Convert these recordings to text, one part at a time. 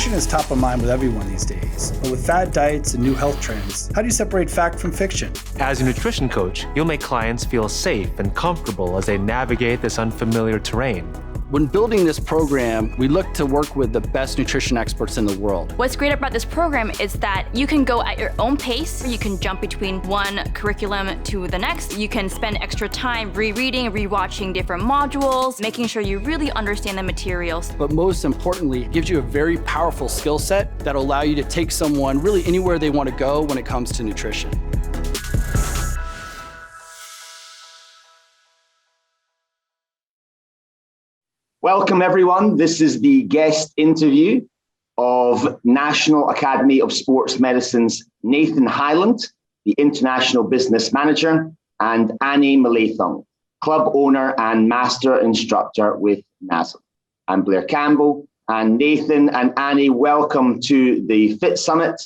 Nutrition is top of mind with everyone these days, but with fad diets and new health trends, how do you separate fact from fiction? As a nutrition coach, you'll make clients feel safe and comfortable as they navigate this unfamiliar terrain. When building this program, we look to work with the best nutrition experts in the world. What's great about this program is that you can go at your own pace. You can jump between one curriculum to the next. You can spend extra time rereading, rewatching different modules, making sure you really understand the materials. But most importantly, it gives you a very powerful skill set that'll allow you to take someone really anywhere they want to go when it comes to nutrition. Welcome, everyone. This is the guest interview of National Academy of Sports Medicine's Nathan Hyland, the International Business Manager, and Annie Malaythong, Club Owner and Master Instructor with NASM. I'm Blair Campbell, and Nathan and Annie, welcome to the Fit Summit.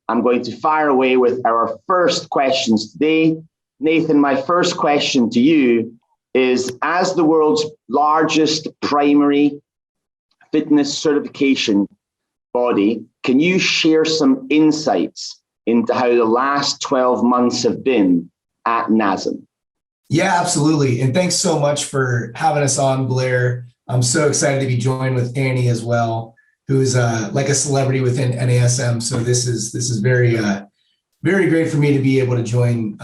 I'm going to fire away with our first questions today. Nathan, my first question to you is, as the world's largest primary fitness certification body, can you share some insights into how the last 12 months have been at NASM? Yeah, absolutely. And thanks so much for having us on, Blair. I'm so excited to be joined with Annie as well, who's like a celebrity within NASM. So this is very, very great for me to be able to join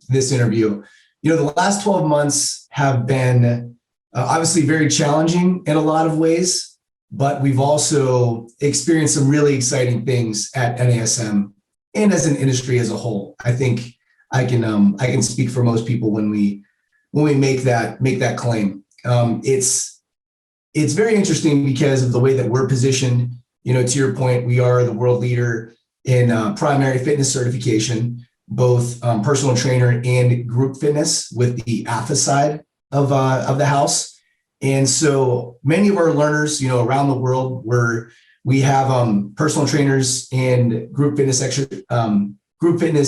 this interview. You know, the last 12 months have been obviously very challenging in a lot of ways, but we've also experienced some really exciting things at NASM and as an industry as a whole. I think I can speak for most people when we make that claim. It's very interesting because of the way that we're positioned. You know, to your point, we are the world leader in primary fitness certification, both personal trainer and group fitness with the AFA side of the house. And so many of our learners, you know, around the world, we have personal trainers and group fitness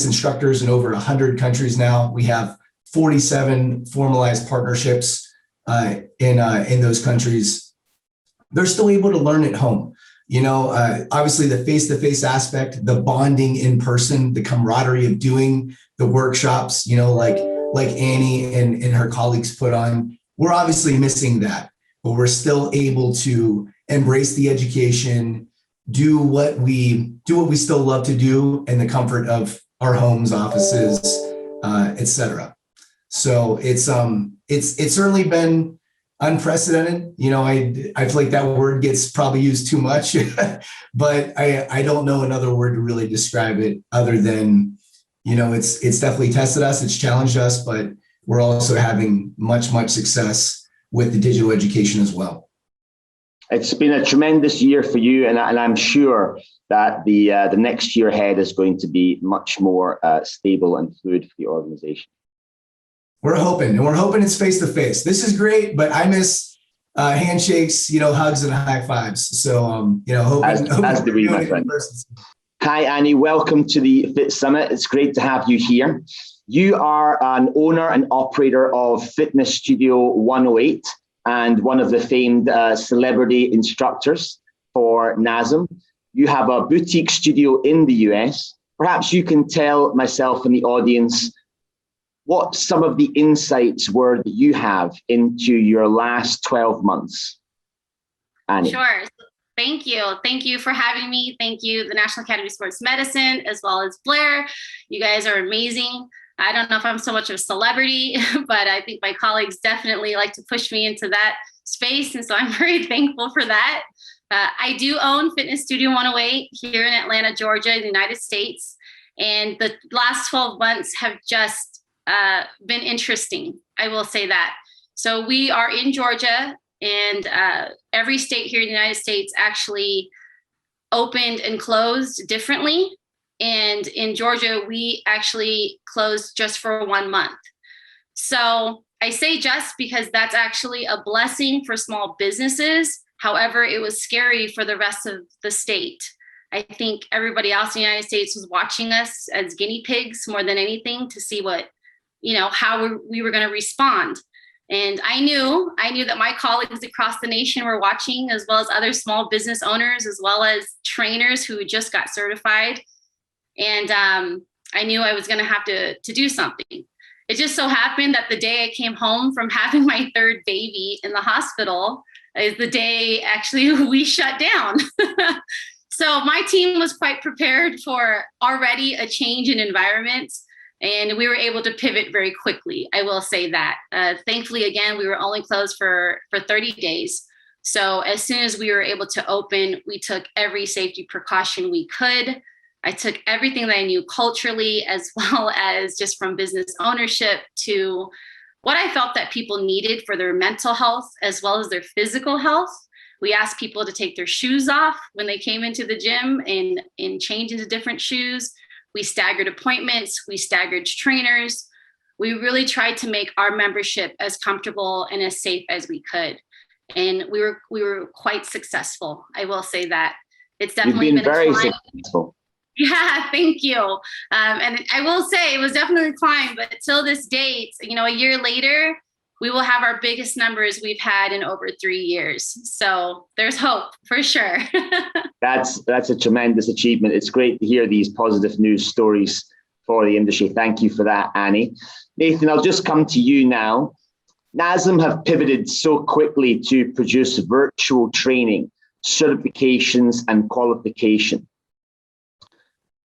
instructors in over 100 countries now. We have 47 formalized partnerships in those countries. They're still able to learn at home. You know, obviously the face-to-face aspect, the bonding in person, the camaraderie of doing the workshops, you know, like Annie and her colleagues put on, we're obviously missing that, but we're still able to embrace the education, do what we still love to do in the comfort of our homes, offices, etc. So it's certainly been unprecedented. You know, I feel like that word gets probably used too much, but I don't know another word to really describe it other than, you know, it's definitely tested us, it's challenged us, but we're also having much success with the digital education as well. It's been a tremendous year for you, and I'm sure that the next year ahead is going to be much more stable and fluid for the organization. We're hoping it's face-to-face. This is great, but I miss handshakes, you know, hugs and high fives. So, you know, hoping as do we, my friend. Hi, Annie. Welcome to the Fit Summit. It's great to have you here. You are an owner and operator of Fitness Studio 108 and one of the famed celebrity instructors for NASM. You have a boutique studio in the US. Perhaps you can tell myself and the audience what some of the insights were that you have into your last 12 months. Annie. Sure. Thank you. Thank you for having me. Thank you, the National Academy of Sports Medicine, as well as Blair. You guys are amazing. I don't know if I'm so much of a celebrity, but I think my colleagues definitely like to push me into that space. And so I'm very thankful for that. I do own Fitness Studio 108 here in Atlanta, Georgia, in the United States. And the last 12 months have just been interesting. I will say that. So we are in Georgia, and every state here in the United States actually opened and closed differently. And in Georgia, we actually closed just for 1 month. So I say just because that's actually a blessing for small businesses. However, it was scary for the rest of the state. I think everybody else in the United States was watching us as guinea pigs more than anything to see what, you know, how we were going to respond. And I knew that my colleagues across the nation were watching, as well as other small business owners, as well as trainers who just got certified. And I knew I was going to have to do something. It just so happened that the day I came home from having my third baby in the hospital is the day actually we shut down. So my team was quite prepared for already a change in environment, and we were able to pivot very quickly. I will say that. Thankfully, again, we were only closed for 30 days. So as soon as we were able to open, we took every safety precaution we could. I took everything that I knew culturally, as well as just from business ownership, to what I felt that people needed for their mental health, as well as their physical health. We asked people to take their shoes off when they came into the gym and change into different shoes. We staggered appointments, we staggered trainers. We really tried to make our membership as comfortable and as safe as we could. And we were quite successful. I will say that. It's definitely been very a climb. successful. Yeah, thank you. And I will say it was definitely a climb, but till this date, a year later, we will have our biggest numbers we've had in over 3 years. So there's hope for sure. That's a tremendous achievement. It's great to hear these positive news stories for the industry. Thank you for that, Annie. Nathan, I'll just come to you now. NASM have pivoted so quickly to produce virtual training, certifications, and qualification.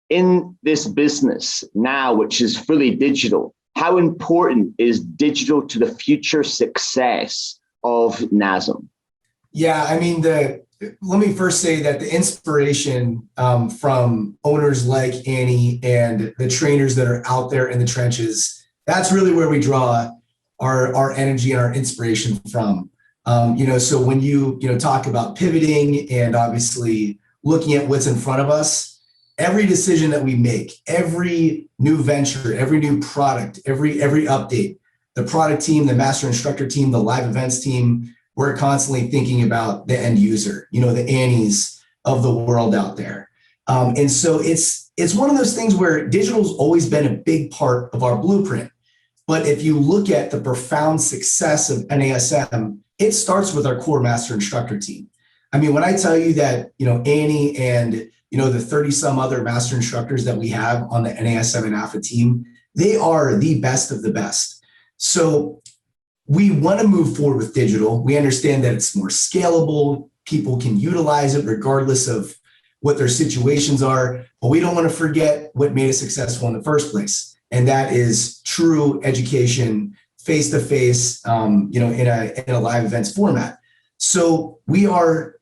In this business now, which is fully digital, how important is digital to the future success of NASM? Yeah, I mean, let me first say that the inspiration from owners like Annie and the trainers that are out there in the trenches, that's really where we draw our energy and our inspiration from. So when you talk about pivoting and obviously looking at what's in front of us, every decision that we make, every new venture, every new product, every update, the product team, the master instructor team, the live events team, we're constantly thinking about the end user, the Annies of the world out there. And so it's one of those things where digital's always been a big part of our blueprint. But if you look at the profound success of NASM, it starts with our core master instructor team. I mean, when I tell you that, Annie and the 30 some other master instructors that we have on the NASM and AFA team, they are the best of the best. So we want to move forward with digital. We understand that it's more scalable. People can utilize it regardless of what their situations are, but we don't want to forget what made us successful in the first place. And that is true education, face-to-face, in a live events format. So we are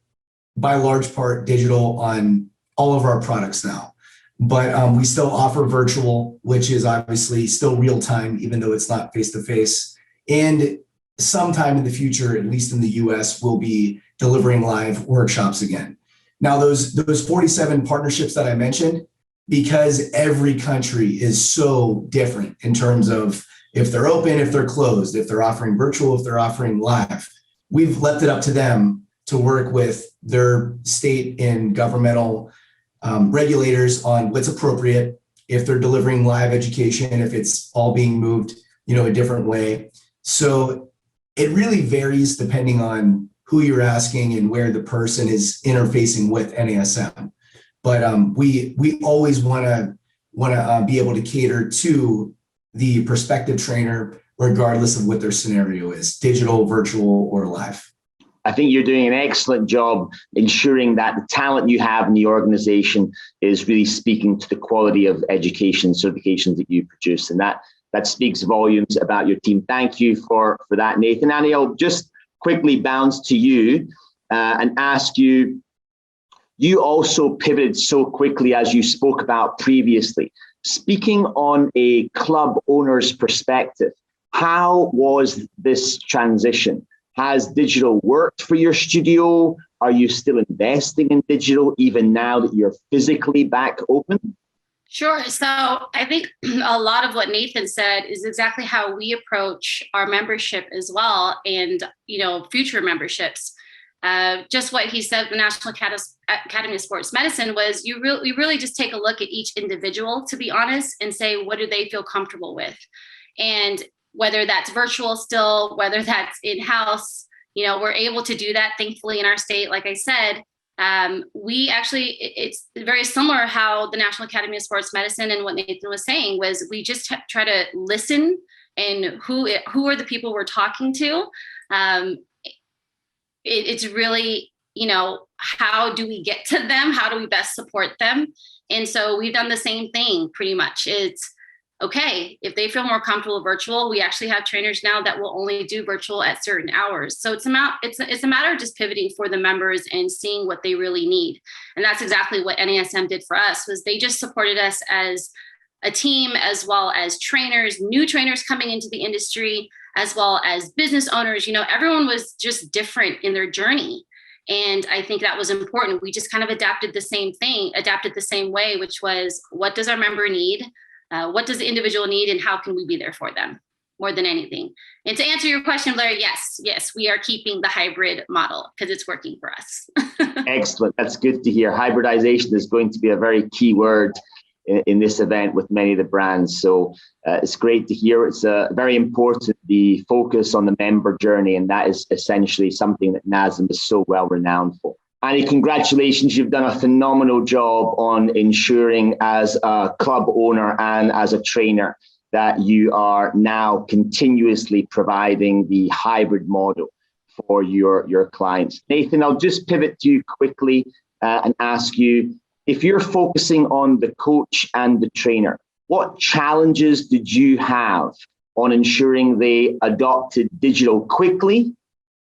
by large part digital on all of our products now, but we still offer virtual, which is obviously still real time, even though it's not face to face. And sometime in the future, at least in the US, we'll be delivering live workshops again. Now, those 47 partnerships that I mentioned, because every country is so different in terms of if they're open, if they're closed, if they're offering virtual, if they're offering live, we've left it up to them to work with their state and governmental regulators on what's appropriate, if they're delivering live education, if it's all being moved, a different way. So it really varies depending on who you're asking and where the person is interfacing with NASM. But we always want to be able to cater to the prospective trainer, regardless of what their scenario is, digital, virtual, or live. I think you're doing an excellent job ensuring that the talent you have in the organization is really speaking to the quality of education certifications that you produce. And that speaks volumes about your team. Thank you for that, Nathan. Annie, I'll just quickly bounce to you and ask you, you also pivoted so quickly as you spoke about previously. Speaking on a club owner's perspective, how was this transition? Has digital worked for your studio? Are you still investing in digital even now that you're physically back open? Sure. So I think a lot of what Nathan said is exactly how we approach our membership as well, and future memberships. Just what he said, the National Academy of Sports Medicine was we really just take a look at each individual, to be honest, and say, what do they feel comfortable with? And whether that's virtual still, whether that's in-house, we're able to do that, thankfully, in our state. Like I said, we actually, it's very similar how the National Academy of Sports Medicine and what Nathan was saying was we just try to listen and who are the people we're talking to. It's really, how do we get to them? How do we best support them? And so we've done the same thing pretty much. It's okay, if they feel more comfortable virtual, we actually have trainers now that will only do virtual at certain hours. So it's a matter of just pivoting for the members and seeing what they really need. And that's exactly what NASM did for us, was they just supported us as a team, as well as trainers, new trainers coming into the industry, as well as business owners. Everyone was just different in their journey. And I think that was important. We just kind of adapted the same way, which was, what does our member need? What does the individual need, and how can we be there for them more than anything? And to answer your question, Blair, yes, we are keeping the hybrid model because it's working for us. Excellent. That's good to hear. Hybridization is going to be a very key word in this event with many of the brands. So it's great to hear. It's very important, the focus on the member journey, and that is essentially something that NASM is so well renowned for. Annie, congratulations. You've done a phenomenal job on ensuring, as a club owner and as a trainer, that you are now continuously providing the hybrid model for your clients. Nathan, I'll just pivot to you quickly and ask you, if you're focusing on the coach and the trainer, what challenges did you have on ensuring they adopted digital quickly?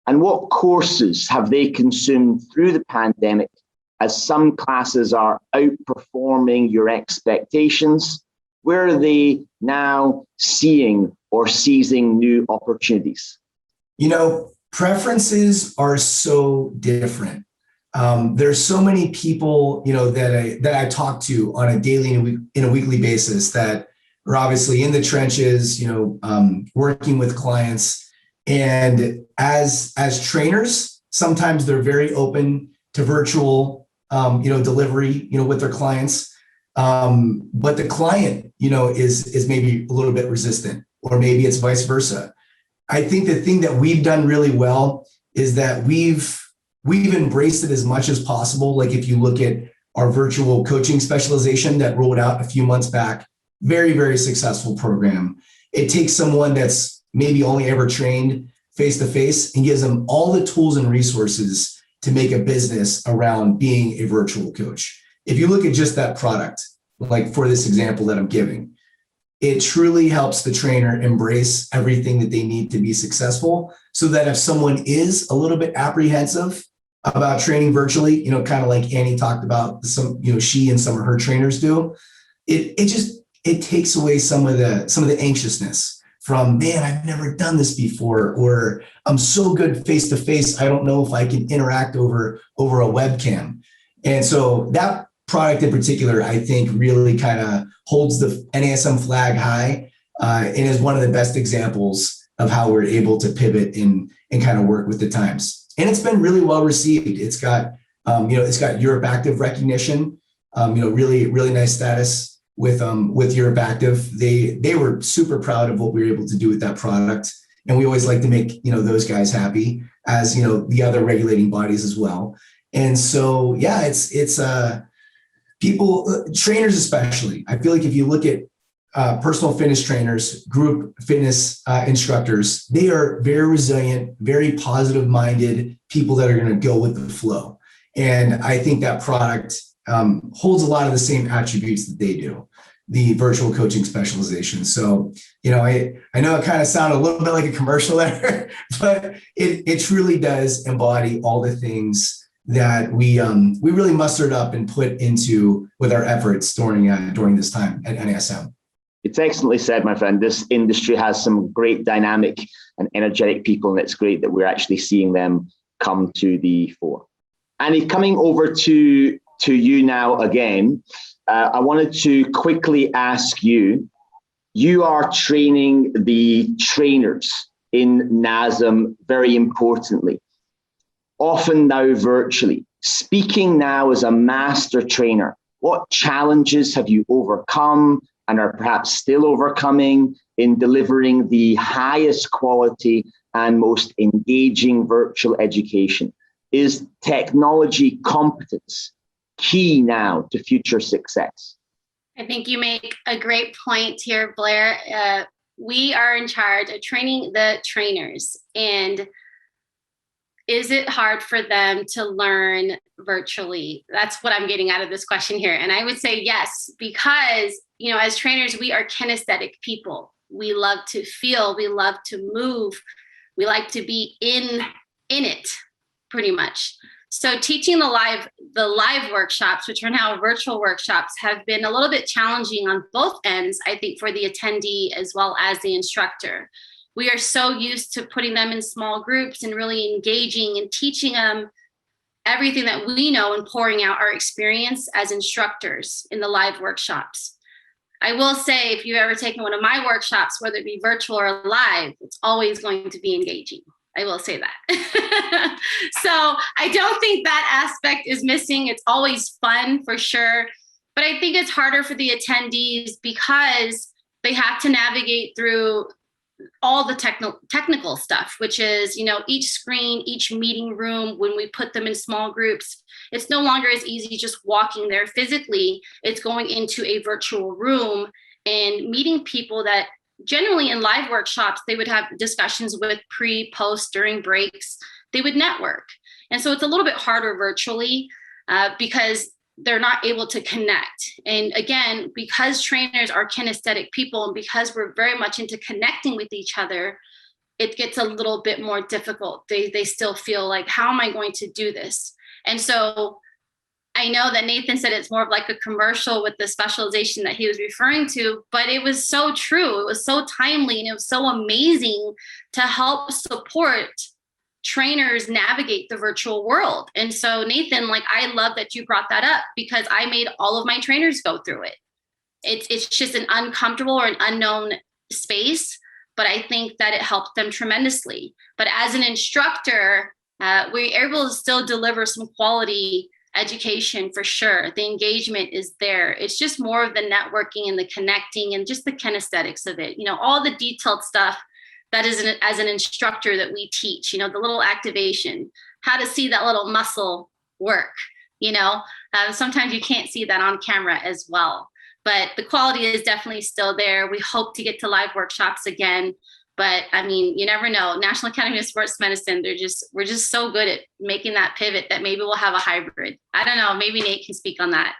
And what courses have they consumed through the pandemic, as some classes are outperforming your expectations? Where are they now seeing or seizing new opportunities? Preferences are so different. There's so many people, that I talk to on a daily and a weekly basis that are obviously in the trenches, working with clients. And as trainers, sometimes they're very open to virtual, delivery, with their clients. But the client, is maybe a little bit resistant, or maybe it's vice versa. I think the thing that we've done really well is that we've embraced it as much as possible. Like if you look at our virtual coaching specialization that rolled out a few months back, very, very successful program. It takes someone that's maybe only ever trained face-to-face and gives them all the tools and resources to make a business around being a virtual coach. If you look at just that product, like for this example that I'm giving, it truly helps the trainer embrace everything that they need to be successful, so that if someone is a little bit apprehensive about training virtually, kind of like Annie talked about, she and some of her trainers do, it takes away some of the anxiousness from, man, I've never done this before, or I'm so good face to face, I don't know if I can interact over a webcam. And so that product in particular, I think, really kind of holds the NASM flag high, and is one of the best examples of how we're able to pivot and kind of work with the times. And it's been really well received. It's got, it's got Europe Active recognition, really, really nice status with Europe Active. They were super proud of what we were able to do with that product. And we always like to make, those guys happy, as, the other regulating bodies as well. And so, yeah, it's people, trainers especially. I feel like if you look at personal fitness trainers, group fitness instructors, they are very resilient, very positive minded people that are going to go with the flow. And I think that product holds a lot of the same attributes that they do, the virtual coaching specialization. So, I know it kind of sounded a little bit like a commercial there, but it truly does embody all the things that we really mustered up and put into with our efforts during this time at NASM. It's excellently said, my friend. This industry has some great dynamic and energetic people, and it's great that we're actually seeing them come to the fore. Annie, coming over to you now again, I wanted to quickly ask you, you are training the trainers in NASM very importantly, often now virtually. Speaking now as a master trainer, what challenges have you overcome and are perhaps still overcoming? in delivering the highest quality and most engaging virtual education? Is technology competence key now to future success? I think you make a great point here, Blair. We are in charge of training the trainers, and is it hard for them to learn virtually? That's what I'm getting out of this question here. And I would say yes, because, as trainers, we are kinesthetic people. We love to feel, we love to move, we like to be in it, pretty much. So teaching the live workshops, which are now virtual workshops, have been a little bit challenging on both ends, I think, for the attendee as well as the instructor. We are so used to putting them in small groups and really engaging and teaching them everything that we know and pouring out our experience as instructors in the live workshops. I will say, if you've ever taken one of my workshops, whether it be virtual or live, it's always going to be engaging. I will say that. So I don't think that aspect is missing. It's always fun for sure. But I think it's harder for the attendees because they have to navigate through all the technical stuff, which is, each screen, each meeting room, when we put them in small groups, it's no longer as easy just walking there physically. It's going into a virtual room and meeting people that generally in live workshops, they would have discussions with pre, post, during breaks, they would network. And so it's a little bit harder virtually because they're not able to connect. And again, because trainers are kinesthetic people and because we're very much into connecting with each other, it gets a little bit more difficult. They still feel like, how am I going to do this? And so I know that Nathan said it's more of like a commercial with the specialization that he was referring to, but it was so true. It was so timely and it was so amazing to help support trainers navigate the virtual world. And so Nathan, I love that you brought that up because I made all of my trainers go through it. It's just an uncomfortable or an unknown space, but I think that it helped them tremendously. But as an instructor, we're able to still deliver some quality education for sure. The engagement is there. It's just more of the networking and the connecting and just the kinesthetics of it. All the detailed stuff that is as an instructor that we teach, the little activation, how to see that little muscle work, sometimes you can't see that on camera as well, but the quality is definitely still there. We hope to get to live workshops again, but you never know. National Academy of Sports Medicine, we're just so good at making that pivot that maybe we'll have a hybrid. I don't know. Maybe Nate can speak on that.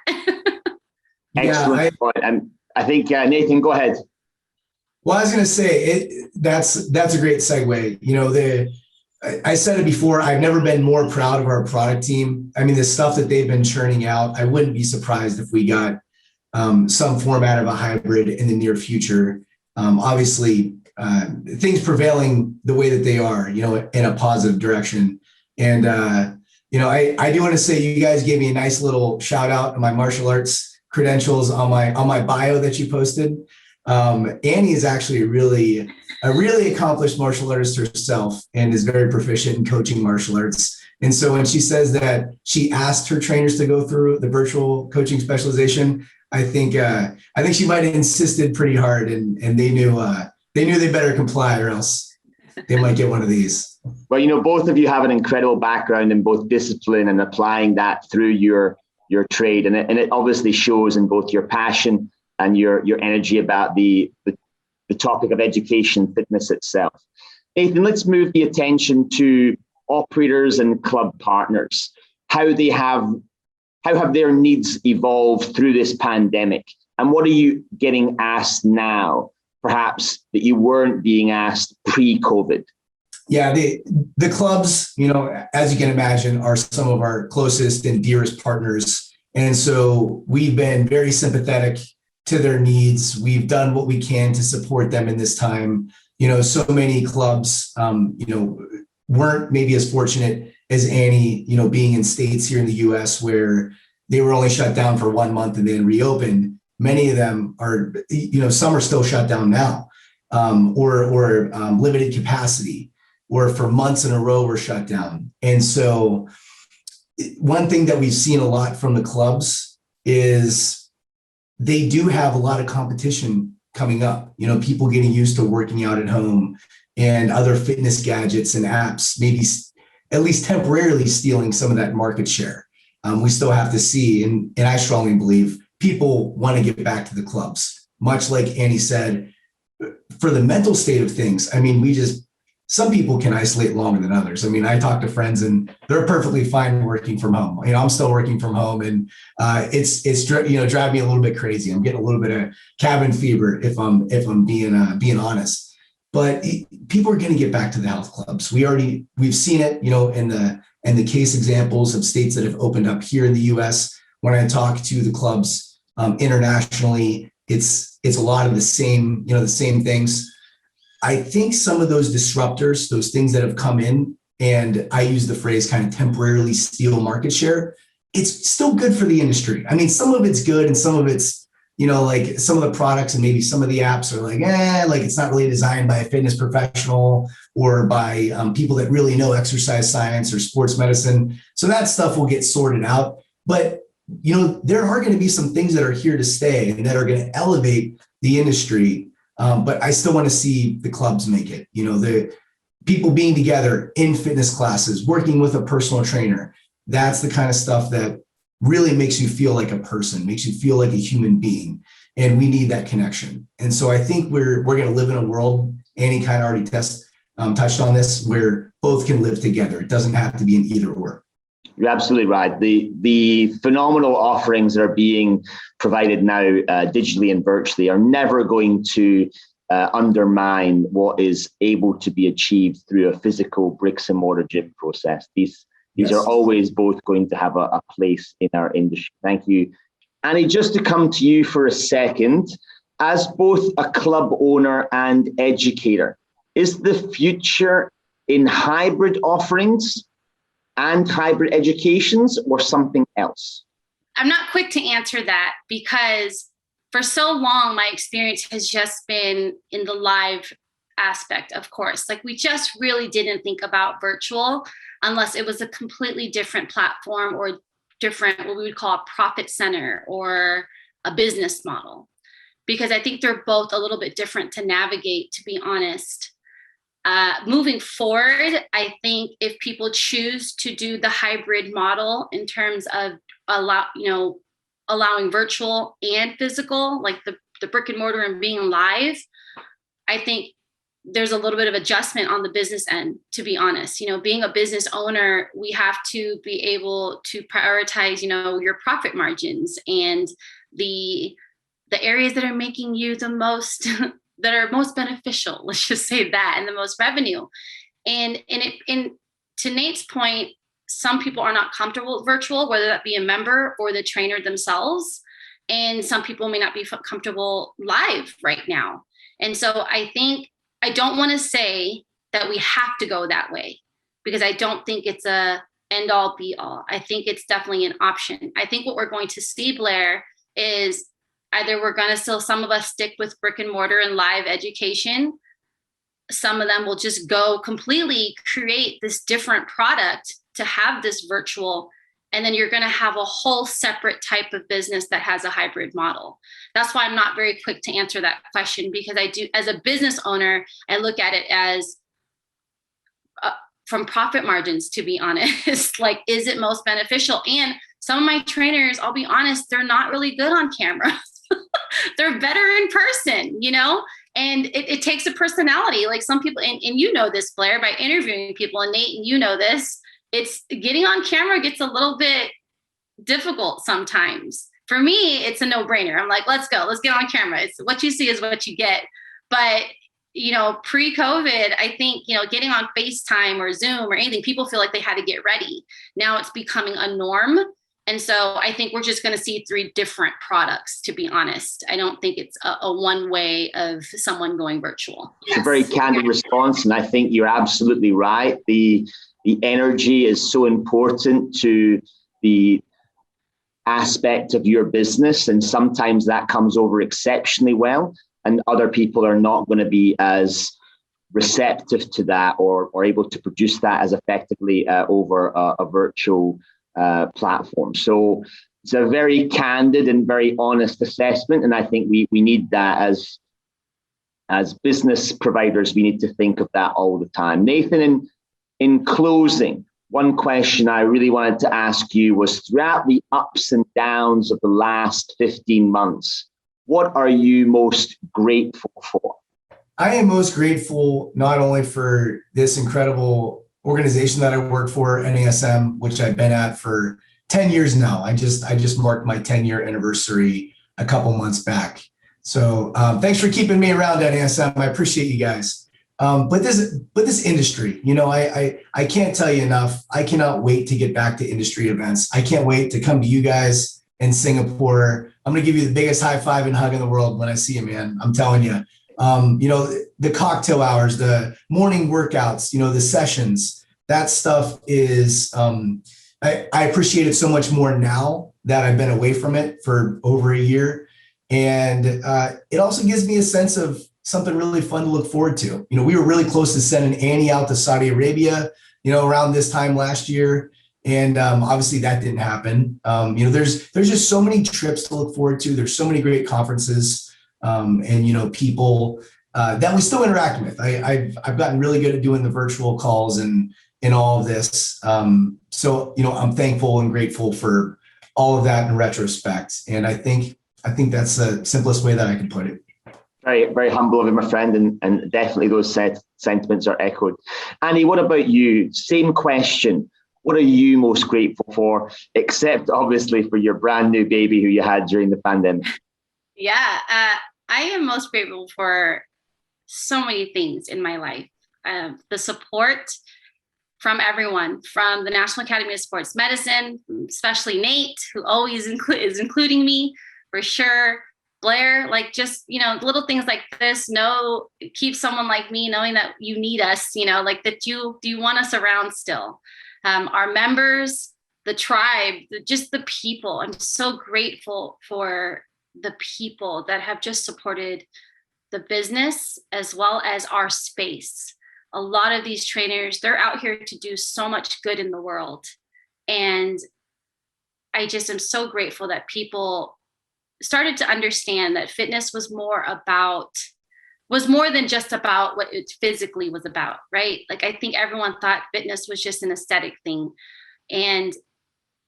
Excellent point. I think Nathan, go ahead. Well, I was going to say that's a great segue. I said it before, I've never been more proud of our product team. The stuff that they've been churning out, I wouldn't be surprised if we got some format of a hybrid in the near future. Obviously, things prevailing the way that they are, in a positive direction. And, I do want to say you guys gave me a nice little shout out on my martial arts credentials on my bio that you posted. Annie is actually a really accomplished martial artist herself and is very proficient in coaching martial arts. And so when she says that she asked her trainers to go through the virtual coaching specialization, I think she might have insisted pretty hard, and they knew they better comply or else they might get one of these. Well, both of you have an incredible background in both discipline and applying that through your trade, and it obviously shows in both your passion and your energy about the topic of education, fitness itself. Nathan, let's move the attention to operators and club partners. How have their needs evolved through this pandemic? And what are you getting asked now, perhaps that you weren't being asked pre-COVID? Yeah, the clubs, as you can imagine, are some of our closest and dearest partners. And so we've been very sympathetic to their needs. We've done what we can to support them in this time. So many clubs, weren't maybe as fortunate as Annie, being in states here in the US where they were only shut down for 1 month and then reopened. Many of them are, some are still shut down now, or limited capacity, or for months in a row were shut down. And so one thing that we've seen a lot from the clubs is they do have a lot of competition coming up. You know, people getting used to working out at home and other fitness gadgets and apps, maybe at least temporarily stealing some of that market share. We still have to see, and I strongly believe people want to get back to the clubs. Much like Annie said, for the mental state of things, I mean, some people can isolate longer than others. I mean, I talk to friends and they're perfectly fine working from home. You know, I'm still working from home, and it's driving me a little bit crazy. I'm getting a little bit of cabin fever if I'm being honest. But people are going to get back to the health clubs. We've seen it, you know, in the case examples of states that have opened up here in the U.S. When I talk to the clubs internationally, it's a lot of the same things. I think some of those disruptors, those things that have come in, and I use the phrase kind of temporarily steal market share, it's still good for the industry. I mean, some of it's good and some of it's, you know, like some of the products and maybe some of the apps are like it's not really designed by a fitness professional or by people that really know exercise science or sports medicine. So that stuff will get sorted out. But, you know, there are going to be some things that are here to stay and that are going to elevate the industry. But I still want to see the clubs make it, you know, the people being together in fitness classes, working with a personal trainer. That's the kind of stuff that really makes you feel like a person, makes you feel like a human being. And we need that connection. And so I think we're going to live in a world, Annie kind of already touched on this, where both can live together. It doesn't have to be an either or. You're absolutely right. The phenomenal offerings that are being provided now digitally and virtually are never going to undermine what is able to be achieved through a physical bricks and mortar gym process. These are always both going to have a place in our industry. Thank you. Annie, just to come to you for a second, as both a club owner and educator, is the future in hybrid offerings and hybrid educations or something else? I'm not quick to answer that because for so long, my experience has just been in the live aspect, of course. Like we just really didn't think about virtual unless it was a completely different platform or different, what we would call a profit center or a business model. Because I think they're both a little bit different to navigate, to be honest. Moving forward, I think if people choose to do the hybrid model in terms of allowing virtual and physical, like the brick and mortar and being live, I think there's a little bit of adjustment on the business end, to be honest. You know, being a business owner, we have to be able to prioritize, you know, your profit margins and the areas that are making you the most that are most beneficial, let's just say that, and the most revenue. And to Nate's point, some people are not comfortable with virtual, whether that be a member or the trainer themselves. And some people may not be comfortable live right now. And so I think, I don't want to say that we have to go that way because I don't think it's a end all be all. I think it's definitely an option. I think what we're going to see, Blair, is either we're going to still, some of us stick with brick and mortar and live education. Some of them will just go completely create this different product to have this virtual. And then you're going to have a whole separate type of business that has a hybrid model. That's why I'm not very quick to answer that question, because I do, as a business owner, I look at it as from profit margins, to be honest. Like, is it most beneficial? And some of my trainers, I'll be honest, they're not really good on camera. They're better in person, you know, and it takes a personality. Like some people, and you know this, Blair, by interviewing people, and Nate, and you know this, it's getting on camera gets a little bit difficult sometimes. For me, it's a no-brainer. I'm like, let's go, let's get on camera. It's what you see is what you get. But, you know, pre-COVID, I think, you know, getting on FaceTime or Zoom or anything, people feel like they had to get ready. Now it's becoming a norm. And so I think we're just going to see 3 different products, to be honest. I don't think it's a one way of someone going virtual. It's a very candid response. And I think you're absolutely right. The energy is so important to the aspect of your business. And sometimes that comes over exceptionally well. And other people are not going to be as receptive to that or able to produce that as effectively over a virtual platform. So it's a very candid and very honest assessment. And I think we need that as as business providers, we need to think of that all the time. Nathan, in closing, one question I really wanted to ask you was, throughout the ups and downs of the last 15 months, what are you most grateful for? I am most grateful not only for this incredible organization that I work for, NASM, which I've been at for 10 years now. I just marked my 10-year anniversary a couple months back. So thanks for keeping me around, NASM. I appreciate you guys. But this industry, I can't tell you enough. I cannot wait to get back to industry events. I can't wait to come to you guys in Singapore. I'm going to give you the biggest high five and hug in the world when I see you, man. I'm telling you. The cocktail hours, the morning workouts, the sessions, that stuff is, I appreciate it so much more now that I've been away from it for over a year. And it also gives me a sense of something really fun to look forward to. We were really close to sending Annie out to Saudi Arabia, around this time last year. And obviously that didn't happen. There's just so many trips to look forward to. There's so many great conferences and people that we still interact with. I've gotten really good at doing the virtual calls and all of this. So I'm thankful and grateful for all of that in retrospect. And I think that's the simplest way that I can put it. Very, very humble of you, my friend, and definitely those sentiments are echoed. Annie, what about you? Same question. What are you most grateful for, except obviously for your brand new baby who you had during the pandemic? Yeah, I am most grateful for so many things in my life. The support from everyone, from the National Academy of Sports Medicine, especially Nate, who always is including me, for sure. Blair, just, little things like this, keep someone like me knowing that you need us, that you want us around still. Our members, the tribe, just the people. I'm so grateful for the people that have just supported the business as well as our space. A lot of these trainers, they're out here to do so much good in the world. And I just am so grateful that people started to understand that fitness was more than just about what it physically was about, right? I think everyone thought fitness was just an aesthetic thing. And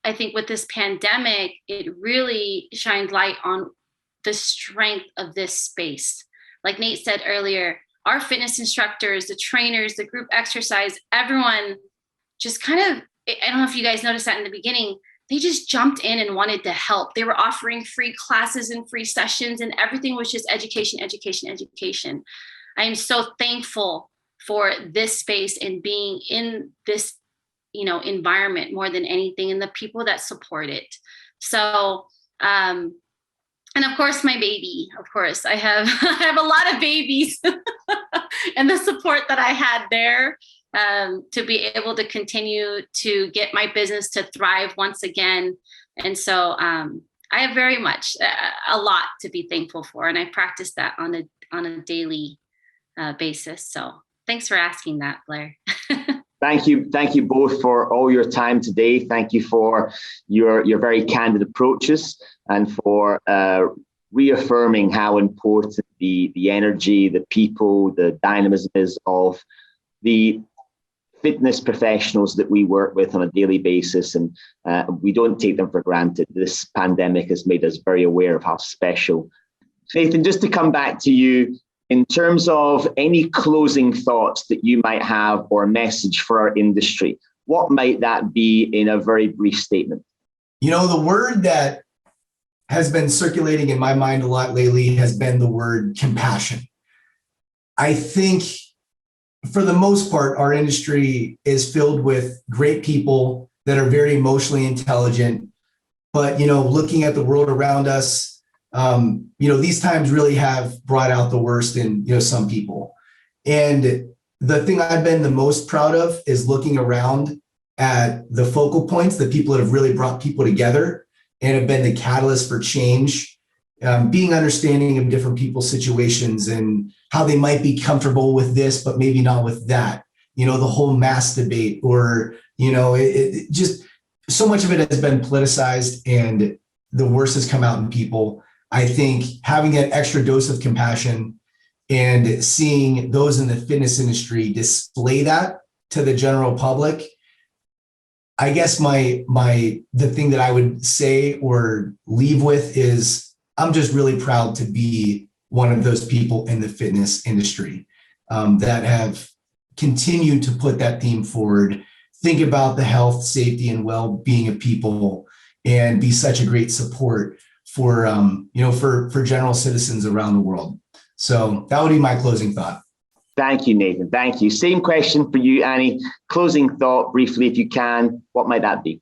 I think with this pandemic, it really shined light on the strength of this space. Like Nate said earlier, our fitness instructors, the trainers, the group exercise, everyone just kind of, I don't know if you guys noticed that in the beginning, they just jumped in and wanted to help. They were offering free classes and free sessions, and everything was just education, education, education. I am so thankful for this space and being in this, environment more than anything, and the people that support it. So, and of course, my baby, of course, I have a lot of babies and the support that I had there. To be able to continue to get my business to thrive once again. And so I have very much a lot to be thankful for. And I practice that on a daily basis. So thanks for asking that, Blair. Thank you both for all your time today. Thank you for your very candid approaches and for reaffirming how important the energy, the people, the dynamism is of the fitness professionals that we work with on a daily basis, and we don't take them for granted. This pandemic has made us very aware of how special. Nathan, just to come back to you, in terms of any closing thoughts that you might have or a message for our industry, what might that be in a very brief statement? The word that has been circulating in my mind a lot lately has been the word compassion. I think for the most part, our industry is filled with great people that are very emotionally intelligent. But, looking at the world around us, these times really have brought out the worst in, some people. And the thing I've been the most proud of is looking around at the focal points, the people that have really brought people together and have been the catalyst for change, being understanding of different people's situations and how they might be comfortable with this, but maybe not with that. The whole mask debate, or, it just so much of it has been politicized and the worst has come out in people. I think having that extra dose of compassion and seeing those in the fitness industry display that to the general public, I guess the thing that I would say or leave with is I'm just really proud to be one of those people in the fitness industry that have continued to put that theme forward, think about the health, safety, and well-being of people, and be such a great support for for general citizens around the world. So that would be my closing thought. Thank you, Nathan. Thank you. Same question for you, Annie. Closing thought, briefly, if you can. What might that be?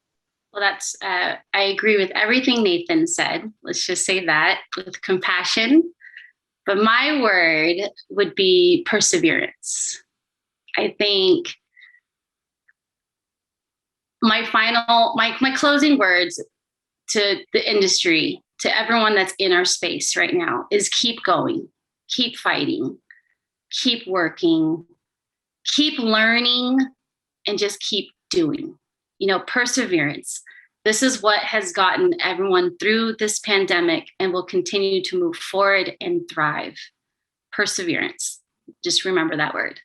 Well, I agree with everything Nathan said. Let's just say that with compassion. But my word would be perseverance. I think my closing words to the industry, to everyone that's in our space right now, is keep going, keep fighting, keep working, keep learning, and just keep doing. Perseverance. This is what has gotten everyone through this pandemic and will continue to move forward and thrive. Perseverance. Just remember that word.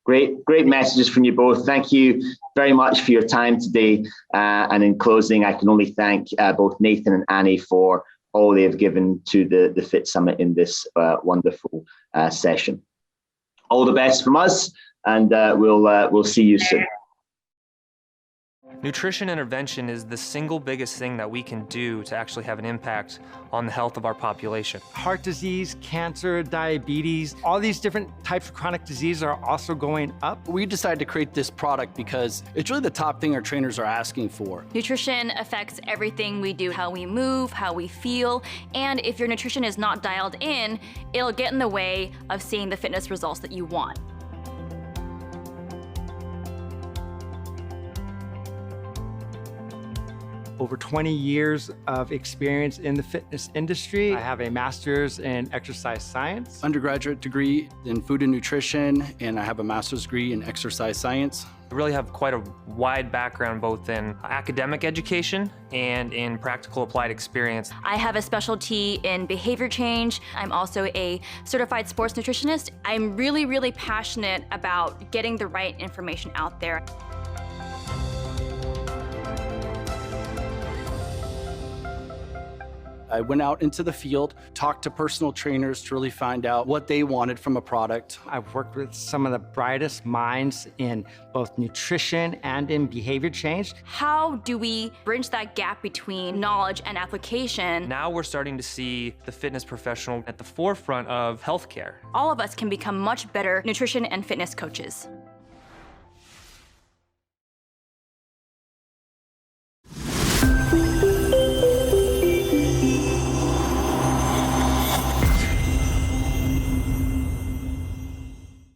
Great messages from you both. Thank you very much for your time today. And in closing, I can only thank both Nathan and Annie for all they have given to the Fit Summit in this wonderful session. All the best from us, and we'll see you soon. Nutrition intervention is the single biggest thing that we can do to actually have an impact on the health of our population. Heart disease, cancer, diabetes, all these different types of chronic disease are also going up. We decided to create this product because it's really the top thing our trainers are asking for. Nutrition affects everything we do, how we move, how we feel, and if your nutrition is not dialed in, it'll get in the way of seeing the fitness results that you want. Over 20 years of experience in the fitness industry. I have a master's in exercise science, Undergraduate degree in food and nutrition, and I have a master's degree in exercise science. I really have quite a wide background both in academic education and in practical applied experience. I have a specialty in behavior change. I'm also a certified sports nutritionist. I'm really, really passionate about getting the right information out there. I went out into the field, talked to personal trainers to really find out what they wanted from a product. I've worked with some of the brightest minds in both nutrition and in behavior change. How do we bridge that gap between knowledge and application? Now we're starting to see the fitness professional at the forefront of healthcare. All of us can become much better nutrition and fitness coaches.